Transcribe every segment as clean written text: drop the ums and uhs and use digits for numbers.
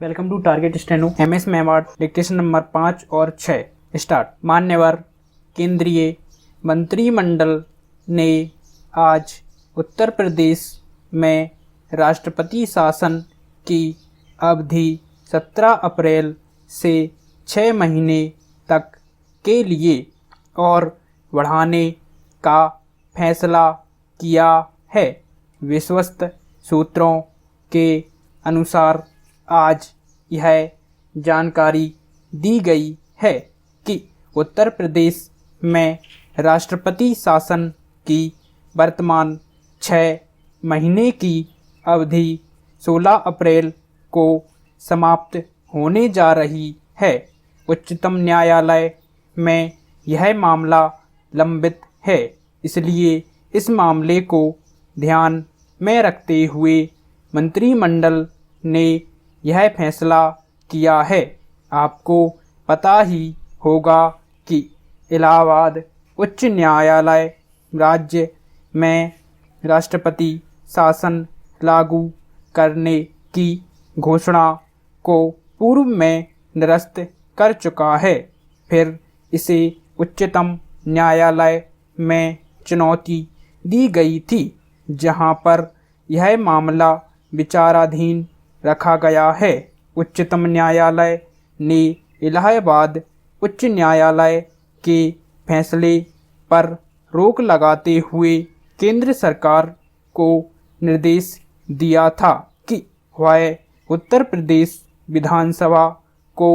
Welcome to target steno MS में award dictation number 5 और 6 start. मान्यवर केंद्रीय मंत्रिमंडल ने आज उत्तर प्रदेश में राष्ट्रपति शासन की अवधि 17 अप्रैल से 6 महीने तक के लिए और बढ़ाने का फैसला किया है। विश्वस्त सूत्रों के अनुसार आज यह जानकारी दी गई है कि उत्तर प्रदेश में राष्ट्रपति शासन की वर्तमान 6 महीने की अवधि 16 अप्रैल को समाप्त होने जा रही है। उच्चतम न्यायालय में यह मामला लंबित है, इसलिए इस मामले को ध्यान में रखते हुए मंत्रिमंडल ने यह फैसला किया है। आपको पता ही होगा कि इलाहाबाद उच्च न्यायालय राज्य में राष्ट्रपति शासन लागू करने की घोषणा को पूर्व में निरस्त कर चुका है। फिर इसे उच्चतम न्यायालय में चुनौती दी गई थी, जहां पर यह मामला विचाराधीन रखा गया है। उच्चतम न्यायालय ने इलाहाबाद उच्च न्यायालय के फैसले पर रोक लगाते हुए केंद्र सरकार को निर्देश दिया था कि वह उत्तर प्रदेश विधानसभा को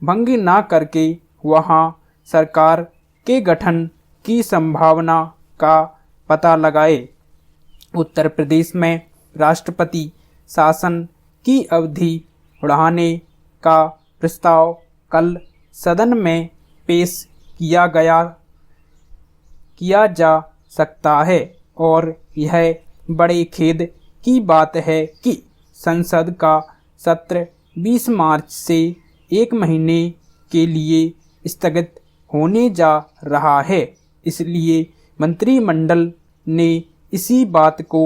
भंग न करके वहां सरकार के गठन की संभावना का पता लगाए। उत्तर प्रदेश में राष्ट्रपति शासन की अवधि बढ़ाने का प्रस्ताव कल सदन में पेश किया जा सकता है और यह बड़े खेद की बात है कि संसद का सत्र 20 मार्च से 1 महीने के लिए स्थगित होने जा रहा है। इसलिए मंत्रिमंडल ने इसी बात को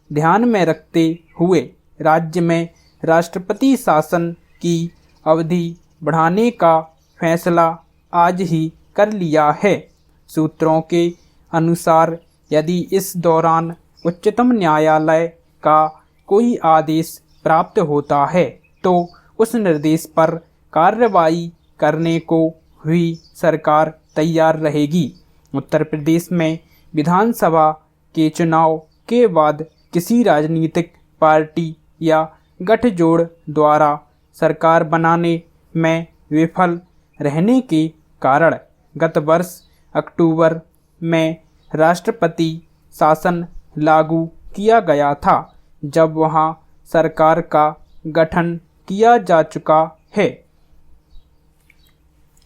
ध्यान में रखते हुए राज्य में राष्ट्रपति शासन की अवधि बढ़ाने का फैसला आज ही कर लिया है। सूत्रों के अनुसार यदि इस दौरान उच्चतम न्यायालय का कोई आदेश प्राप्त होता है तो उस निर्देश पर कार्रवाई करने को भी सरकार तैयार रहेगी। उत्तर प्रदेश में विधानसभा के चुनाव के बाद किसी राजनीतिक पार्टी या गठजोड़ द्वारा सरकार बनाने में विफल रहने के कारण गत वर्ष अक्टूबर में राष्ट्रपति शासन लागू किया गया था, जब वहां सरकार का गठन किया जा चुका है।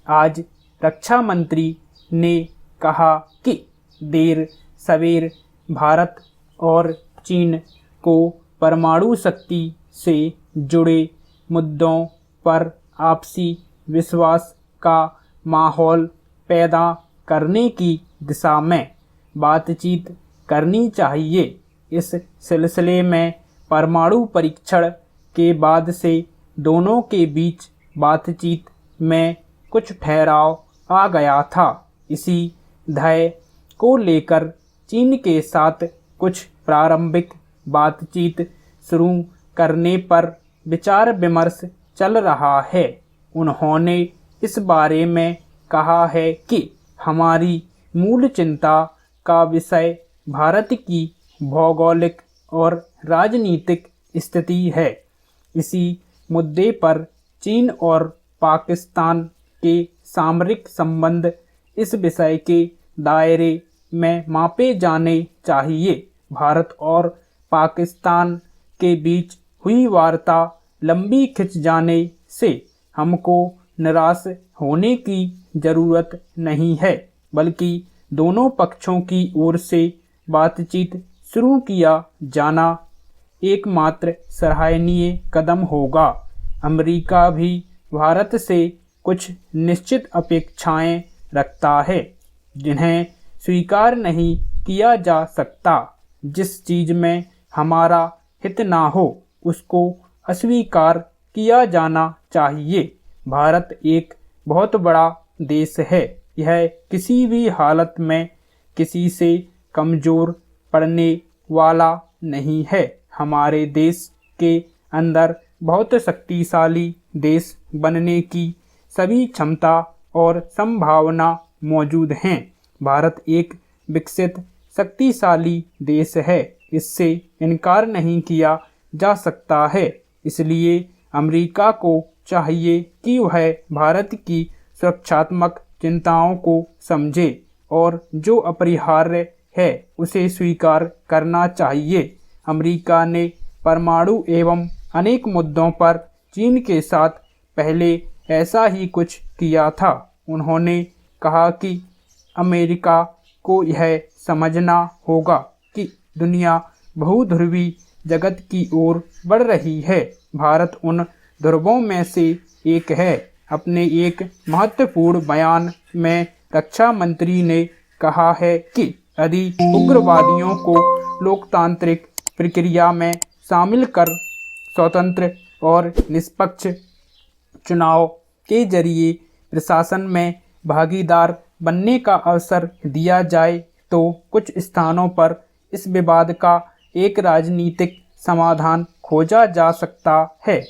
आज रक्षा मंत्री ने कहा कि देर सवेर भारत और चीन को परमाणु शक्ति से जुड़े मुद्दों पर आपसी विश्वास का माहौल पैदा करने की दिशा में बातचीत करनी चाहिए। इस सिलसिले में परमाणु परीक्षण के बाद से दोनों के बीच बातचीत में कुछ ठहराव आ गया था। इसी ध्येय को लेकर चीन के साथ कुछ प्रारंभिक बातचीत शुरू करने पर विचार विमर्श चल रहा है। उन्होंने इस बारे में कहा है कि हमारी मूल चिंता का विषय भारत की भौगोलिक और राजनीतिक स्थिति है। इसी मुद्दे पर चीन और पाकिस्तान के सामरिक संबंध इस विषय के दायरे में मापे जाने चाहिए। भारत और पाकिस्तान के बीच हुई वार्ता लंबी खिंच जाने से हमको निराश होने की जरूरत नहीं है, बल्कि दोनों पक्षों की ओर से बातचीत शुरू किया जाना एकमात्र सराहनीय कदम होगा। अमेरिका भी भारत से कुछ निश्चित अपेक्षाएं रखता है, जिन्हें स्वीकार नहीं किया जा सकता। जिस चीज में हमारा हित ना हो उसको अस्वीकार किया जाना चाहिए। भारत एक बहुत बड़ा देश है। यह किसी भी हालत में किसी से कमज़ोर पड़ने वाला नहीं है। हमारे देश के अंदर बहुत शक्तिशाली देश बनने की सभी क्षमता और संभावना मौजूद हैं। भारत एक विकसित शक्तिशाली देश है, इससे इनकार नहीं किया जा सकता है। इसलिए अमेरिका को चाहिए कि वह भारत की सुरक्षात्मक चिंताओं को समझे और जो अपरिहार्य है उसे स्वीकार करना चाहिए। अमेरिका ने परमाणु एवं अनेक मुद्दों पर चीन के साथ पहले ऐसा ही कुछ किया था। उन्होंने कहा कि अमेरिका को यह समझना होगा कि दुनिया बहुध्रुवी जगत की ओर बढ़ रही है। भारत उन ध्रुवों में से एक है। अपने एक महत्वपूर्ण बयान में रक्षा मंत्री ने कहा है कि यदि उग्रवादियों को लोकतांत्रिक प्रक्रिया में शामिल कर स्वतंत्र और निष्पक्ष चुनाव के जरिए प्रशासन में भागीदार बनने का अवसर दिया जाए तो कुछ स्थानों पर इस विवाद का एक राजनीतिक समाधान खोजा जा सकता है।